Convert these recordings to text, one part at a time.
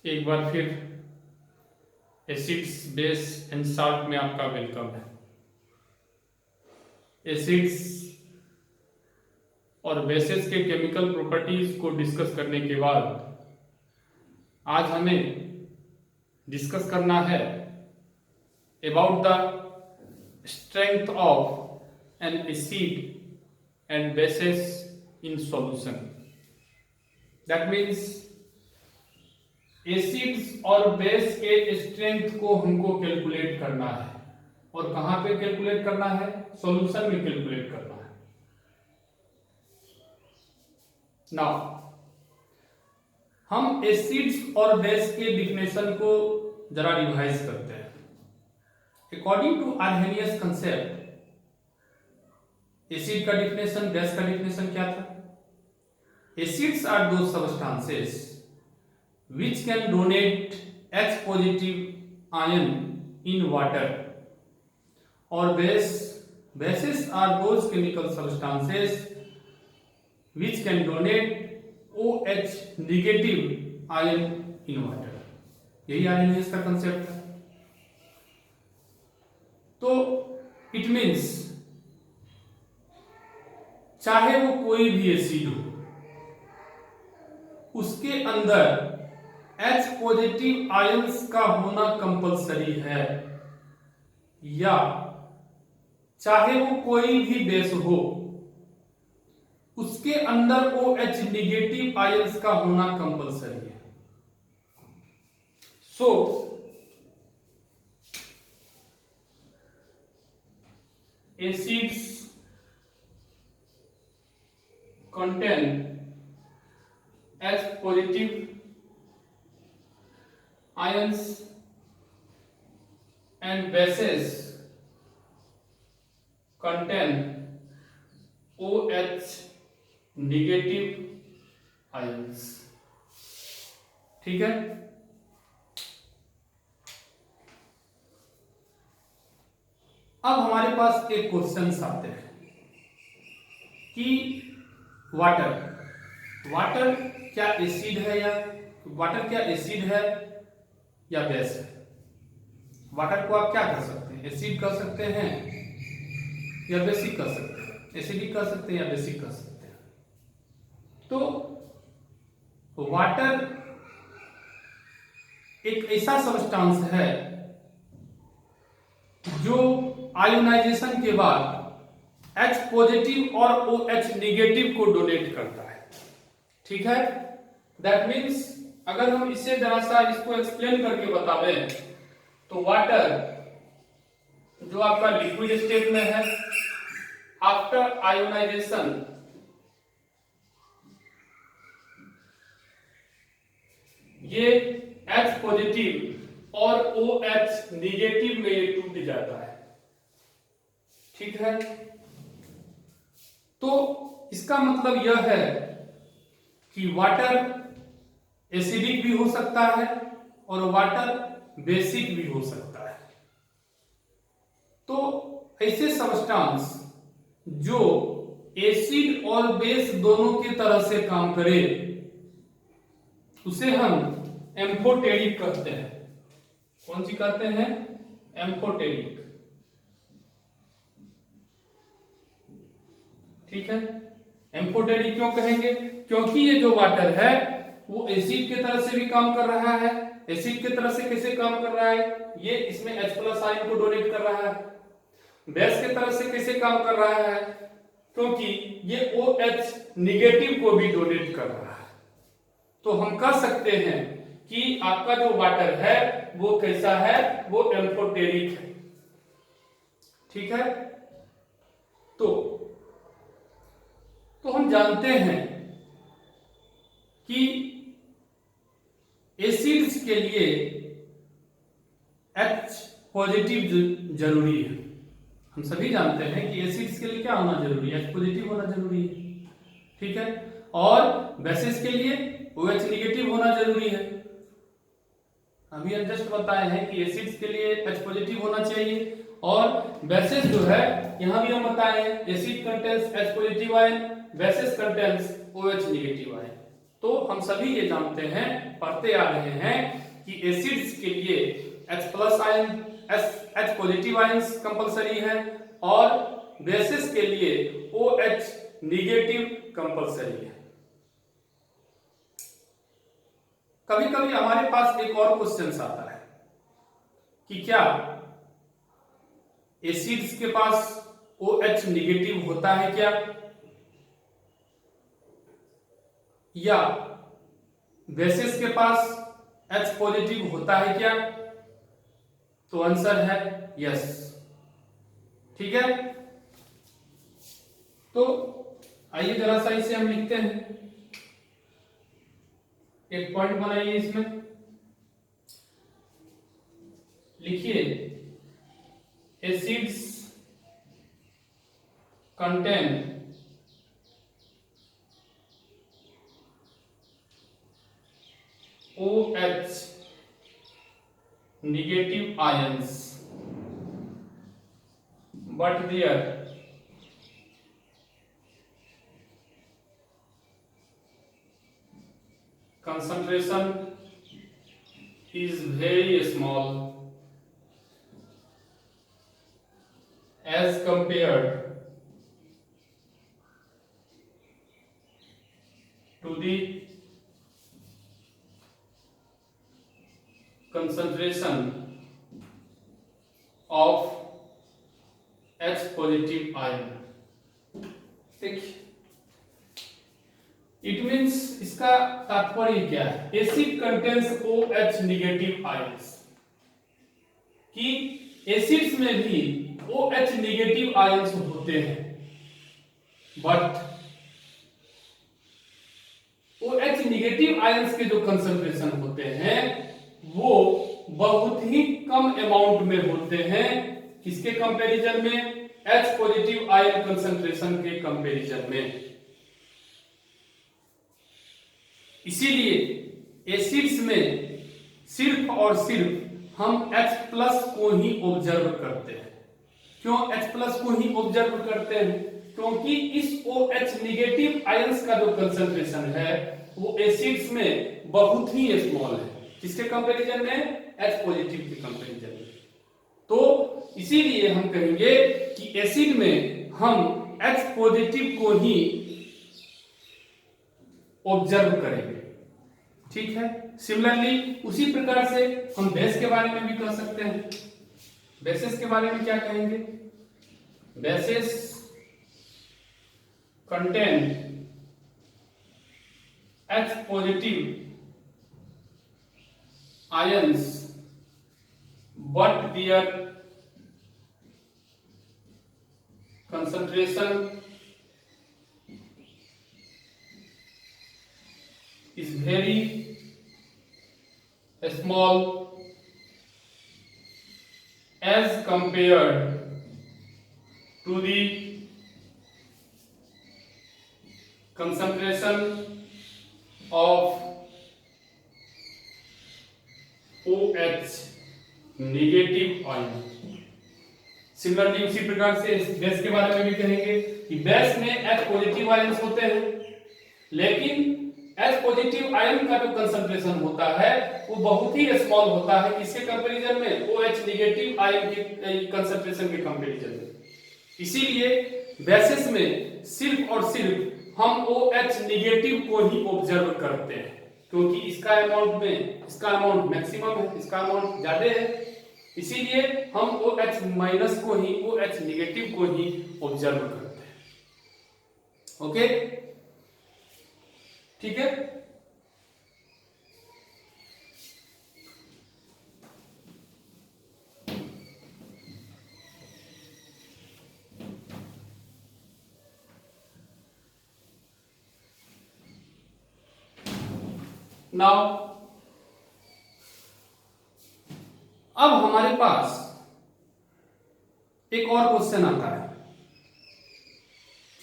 एक बार फिर acids base and salt में आपका वेलकम है। एसिड्स और बेसेस के केमिकल प्रॉपर्टीज को डिस्कस करने के बाद आज हमें डिस्कस करना है about the strength of N acid and bases in solution. That means acids और बेस के स्ट्रेंथ को हमको कैलकुलेट करना है। और कहां पे कैलकुलेट करना है? सॉल्यूशन में कैलकुलेट करना है। नाउ हम एसिड्स और बेस के डिफिनेशन को जरा रिवाइज करते हैं। According to Arrhenius concept, acid का डिफिनेशन, बेस का डिफिनेशन क्या था? एसिड्स आर दो substances which can donate H positive ion in water, or bases are those chemical substances which can donate OH negative ion in water। यही Arrhenius का concept है। तो it means चाहे वो कोई भी एसिड हो, उसके अंदर H पॉजिटिव आयंस का होना कंपलसरी है, या चाहे वो कोई भी बेस हो, उसके अंदर OH निगेटिव आयंस का होना कंपलसरी है। सो acids contain H positive ions and bases contain OH negative ions। ठीक है। अब हमारे पास एक क्वेश्चन आते हैं कि वाटर क्या एसिड है या बेस है? वाटर को आप क्या कर सकते हैं? एसिड कर सकते हैं या बेसिक कर सकते हैं, एसिडिक कर सकते हैं या बेसिक कर सकते हैं। तो वाटर एक ऐसा सब्सटेंस है जो आयोनाइजेशन के बाद H पॉजिटिव और OH निगेटिव को डोनेट करता है। ठीक है। दैट मीन्स अगर हम इससे जरा सा इसको एक्सप्लेन करके बतावें तो वाटर जो आपका लिक्विड स्टेट में है, आफ्टर आयोनाइजेशन ये H पॉजिटिव और OH निगेटिव में ये टूट जाता है। ठीक है। तो इसका मतलब यह है कि वाटर एसिडिक भी हो सकता है और वाटर बेसिक भी हो सकता है। तो ऐसे सब्सटेंस जो एसिड और बेस दोनों की तरह से काम करे उसे हम एम्फोटेरिक कहते हैं। कौन सी कहते हैं? एम्फोटेरिक। ठीक है। एम्फोटेरिक क्यों कहेंगे? क्योंकि ये जो वाटर है वो एसिड की तरह से भी काम कर रहा है। एसिड की तरह से कैसे काम कर रहा है? ये इसमें H प्लस आयन को डोनेट कर रहा है। बेस की तरह से कैसे काम कर रहा है? क्योंकि ये OH निगेटिव को भी डोनेट कर रहा है। तो हम कह सकते हैं कि आपका जो वाटर है वो कैसा है? वो एम्फोटेरिक है। ठीक है। तो हम जानते हैं कि एसिड्स के लिए H पॉजिटिव जरूरी है। हम सभी जानते हैं कि एसिड्स के लिए क्या होना जरूरी है? H पॉजिटिव होना जरूरी है। ठीक है। और बेसिस के लिए OH निगेटिव होना जरूरी है। अभी हम जस्ट बताए हैं कि एसिड्स के लिए H पॉजिटिव होना चाहिए और बेसिस जो है यहां भी हम बताए हैं acid contains H positive ion, basis contains OH negative ion. तो हम सभी ये जानते हैं, पढ़ते आ रहे हैं कि एसिड्स के लिए H+ ion, H positive ions compulsory है और बेसिस के लिए OH निगेटिव कंपलसरी है। कभी कभी हमारे पास एक और क्वेश्चन आता है कि क्या एसिड्स के पास OH निगेटिव होता है क्या, या बेसिस के पास H पॉजिटिव होता है क्या? तो आंसर है यस। ठीक है, तो आइए जरा सा इसे हम लिखते हैं, एक पॉइंट बनाइए इसमें, लिखिए acids contain OH negative ions but their concentration is very small as compared to the concentration of H positive ion। देखिए, इट मीन्स इसका तात्पर्य क्या है, acid contains OH negative ions, कि एसिड्स में भी OH निगेटिव आयंस होते हैं, बट OH निगेटिव आयंस के जो कंसंट्रेशन होते हैं वो बहुत ही कम अमाउंट में होते हैं, किसके कंपैरिजन में, H पॉजिटिव आयन कंसंट्रेशन के कंपैरिजन में। इसीलिए एसिड्स में सिर्फ और सिर्फ हम H+ को ही ऑब्जर्व करते हैं। क्यों H+ को ही ऑब्जर्व करते हैं? क्योंकि इस OH निगेटिव आयंस का जो कंसंट्रेशन है वो एसिड्स में बहुत ही स्मॉल है, किसके कंपैरिजन में, H पॉजिटिव के कंपैरिजन में। तो इसीलिए हम कहेंगे कि एसिड में हम H पॉजिटिव को ही ऑब्जर्व करेंगे। ठीक है, सिमिलरली उसी प्रकार से हम बेस के बारे में भी कह सकते हैं। बेसिस के बारे में क्या कहेंगे, basis contain H positive ions but their concentration is very small as compared to the concentration of OH negative ion. Similarly उसी प्रकार से बेस के बारे में भी कहेंगे कि बेस में H पॉजिटिव आयंस होते हैं, लेकिन H पॉजिटिव आयन का जो कंसंट्रेशन होता है वो बहुत ही स्मॉल होता है, किसके कंपैरिजन में, OH निगेटिव आयन के कंसंट्रेशन के कंपैरिजन में। इसीलिए बेसिस में सिर्फ और सिर्फ हम OH निगेटिव को ही ऑब्जर्व करते हैं, क्योंकि इसका अमाउंट मैक्सिमम है, इसका अमाउंट ज्यादा है, इसीलिए हम OH माइनस को ही, OH निगेटिव को ही ऑब्जर्व करते हैं। ओके, ठीक है। नाउ अब हमारे पास एक और क्वेश्चन आता है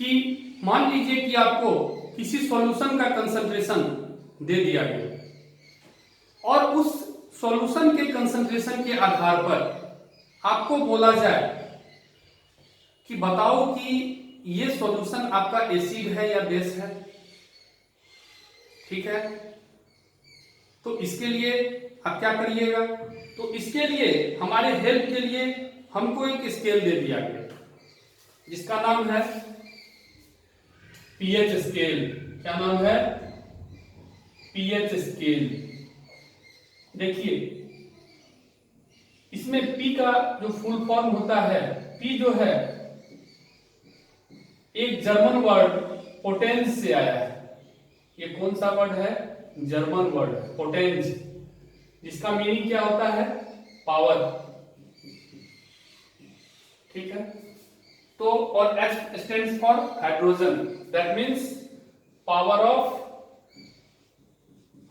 कि मान लीजिए कि आपको किसी सॉल्यूशन का कंसंट्रेशन दे दिया गया और उस सॉल्यूशन के कंसंट्रेशन के आधार पर आपको बोला जाए कि बताओ कि ये सॉल्यूशन आपका एसिड है या बेस है। ठीक है। तो इसके लिए आप क्या करिएगा, तो इसके लिए हमारे हेल्प के लिए हमको एक स्केल दे दिया गया जिसका नाम है पीएच स्केल। क्या नाम है? PH scale. देखिए इसमें पी का जो फुल फॉर्म होता है, पी जो है एक जर्मन वर्ड पोटेंस से आया है। ये कौन सा वर्ड है? जर्मन वर्ड पोटेंस, जिसका मीनिंग क्या होता है? पावर। ठीक है। तो और H stands for hydrogen, that means power of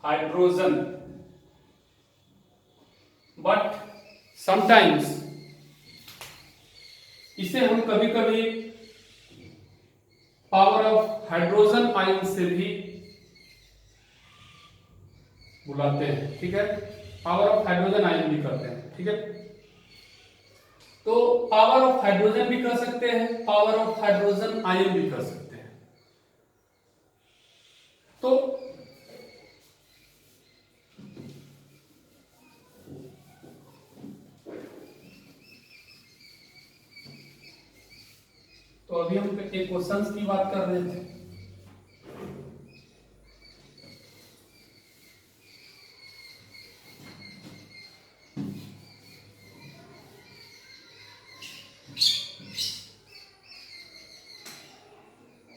hydrogen. But sometimes इसे हम कभी कभी पावर ऑफ हाइड्रोजन आयन से भी बुलाते हैं। ठीक है, पावर ऑफ हाइड्रोजन आयन भी करते हैं। ठीक है, तो पावर ऑफ हाइड्रोजन भी कर सकते हैं, पावर ऑफ हाइड्रोजन आयन भी कर सकते हैं। तो अभी हम एक क्वेश्चंस की बात कर रहे थे।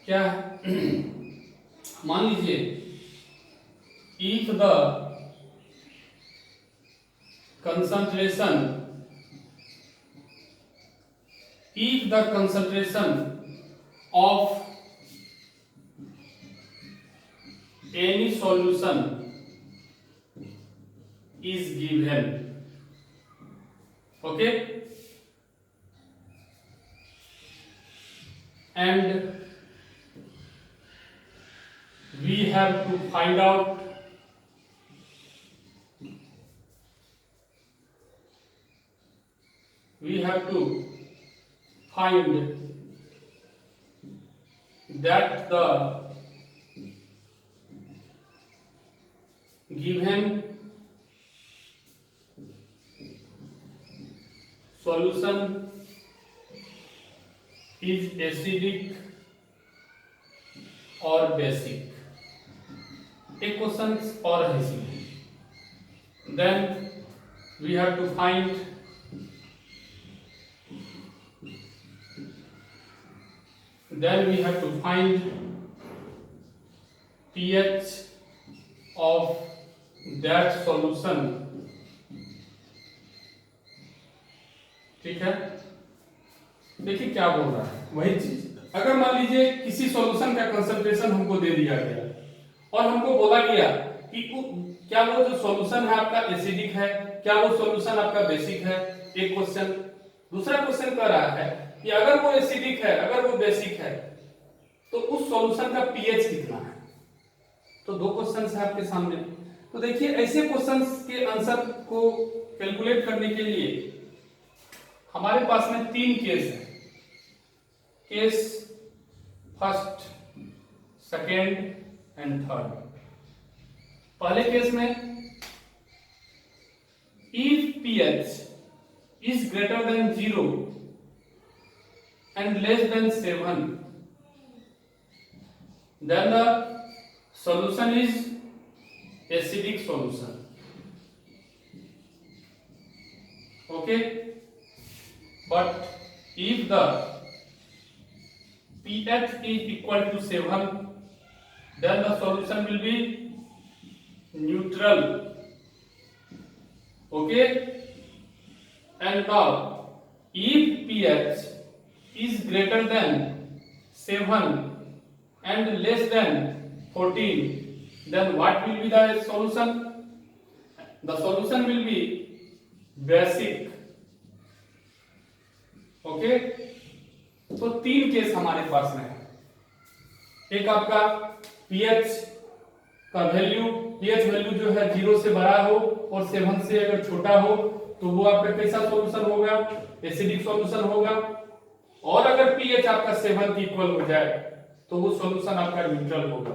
क्या है? मान लीजिए if the concentration of any solution is given, okay, and we have to find out that the given solution is acidic or basic। एक क्वेश्चन और है इसमें। Then we have to find pH of that solution। ठीक है, देखिए क्या बोल रहा है, वही चीज। अगर मान लीजिए किसी सॉल्यूशन का कंसंट्रेशन हमको दे दिया गया और हमको बोला गया कि क्या वो जो सॉल्यूशन है आपका एसिडिक है, क्या वो सॉल्यूशन आपका बेसिक है, एक क्वेश्चन। दूसरा क्वेश्चन कह रहा है कि अगर वो एसिडिक है, अगर वो बेसिक है, तो उस सॉल्यूशन का पीएच कितना है। तो दो क्वेश्चंस है आपके सामने। तो देखिए ऐसे क्वेश्चंस के आंसर को कैलकुलेट करने के लिए हमारे पास में तीन केस है। Case first, second and third. पहले केस में if pH is greater than 0 and less than 7, then the solution is acidic solution, okay। But if the pH is equal to 7, then the solution will be neutral, okay। And now if pH is greater than 7 and less than 14, then what will be the solution? The solution will be basic, okay। तो तीन case हमारे पास में है। एक आपका pH का value, pH value जो है 0 से बड़ा हो और 7 से अगर छोटा हो तो वो आपका कैसा सॉल्यूशन होगा? एसिडिक सॉल्यूशन होगा। और अगर pH आपका 7 के इक्वल हो जाए तो वो सॉल्यूशन आपका न्यूट्रल होगा।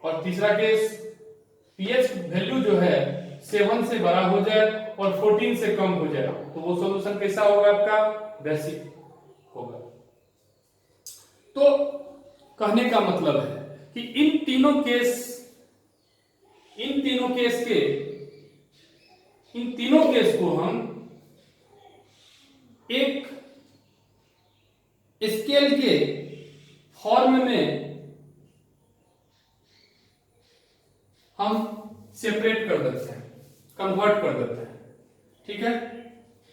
और तीसरा केस पीएच वैल्यू जो है 7 से बड़ा हो जाए और 14 से कम हो जाए, तो वो सॉल्यूशन कैसा होगा? आपका बेसिक होगा। तो कहने का मतलब है कि इन तीनों केस को हम एक स्केल के फॉर्म में हम सेपरेट कर देते हैं, कन्वर्ट कर देते हैं। ठीक है,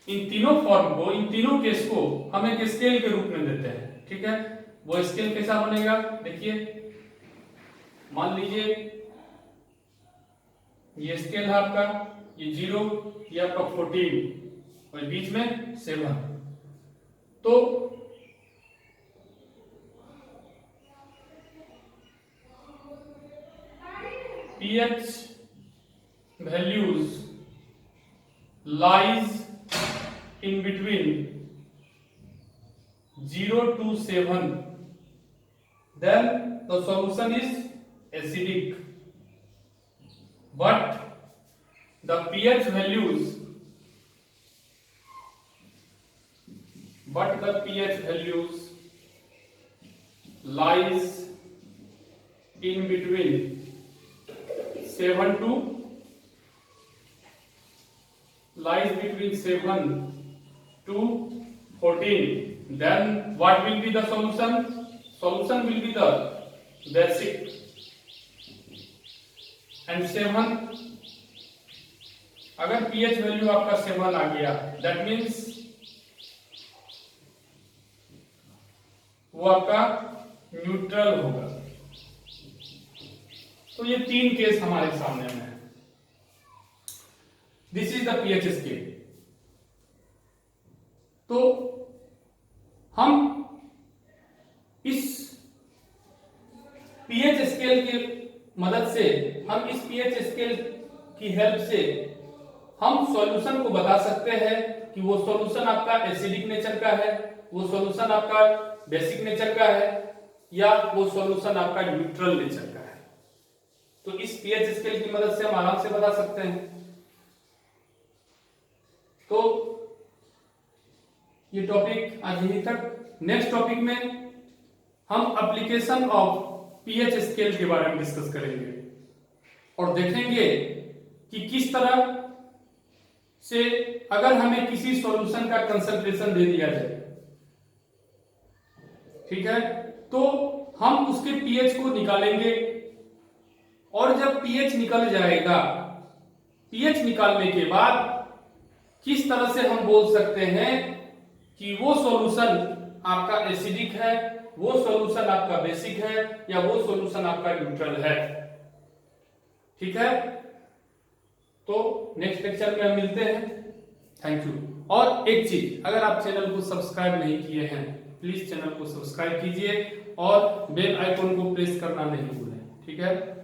इन तीनों फॉर्म को, इन तीनों केस को हम एक स्केल के रूप में देते हैं। ठीक है, वो स्केल कैसा बनेगा? देखिए, मान लीजिए ये स्केल है आपका, ये 0, ये आपका 14 और बीच में 7। तो pH values lies in between 0 to 7, then the solution is acidic. But the pH values lies in between 7 to 14. Then what will be the solution? Solution will be the basic. And 7, अगर pH value आपका 7 आ गया, that means वो आपका neutral होगा। तो ये 3 case हमारे सामने में है। This is the pH scale. तो हम इस पीएच स्केल की मदद से, हम इस पीएच स्केल की हेल्प से हम सॉल्यूशन को बता सकते हैं कि वो सॉल्यूशन आपका एसिडिक नेचर का है, वो सॉल्यूशन आपका बेसिक नेचर का है, या वो सॉल्यूशन आपका न्यूट्रल नेचर का है। तो इस पीएच स्केल की मदद से हम आराम से बता सकते हैं। तो ये टॉपिक आज यहीं तक। नेक्स्ट टॉपिक में हम एप्लीकेशन ऑफ पीएच स्केल के बारे में डिस्कस करेंगे और देखेंगे कि किस तरह से अगर हमें किसी सॉल्यूशन का कंसंट्रेशन दे दिया जाए, ठीक है, तो हम उसके पीएच को निकालेंगे और जब पीएच निकल जाएगा, पीएच निकालने के बाद किस तरह से हम बोल सकते हैं कि वो सॉल्यूशन आपका एसिडिक है, वो सॉल्यूशन आपका बेसिक है, या वो सॉल्यूशन आपका न्यूट्रल है। ठीक है, तो नेक्स्ट लेक्चर में हम मिलते हैं। Thank you. और एक चीज, अगर आप चैनल को सब्सक्राइब नहीं किए हैं, प्लीज चैनल को सब्सक्राइब कीजिए और बेल आइकन को प्रेस करना नहीं भूलें। ठीक है।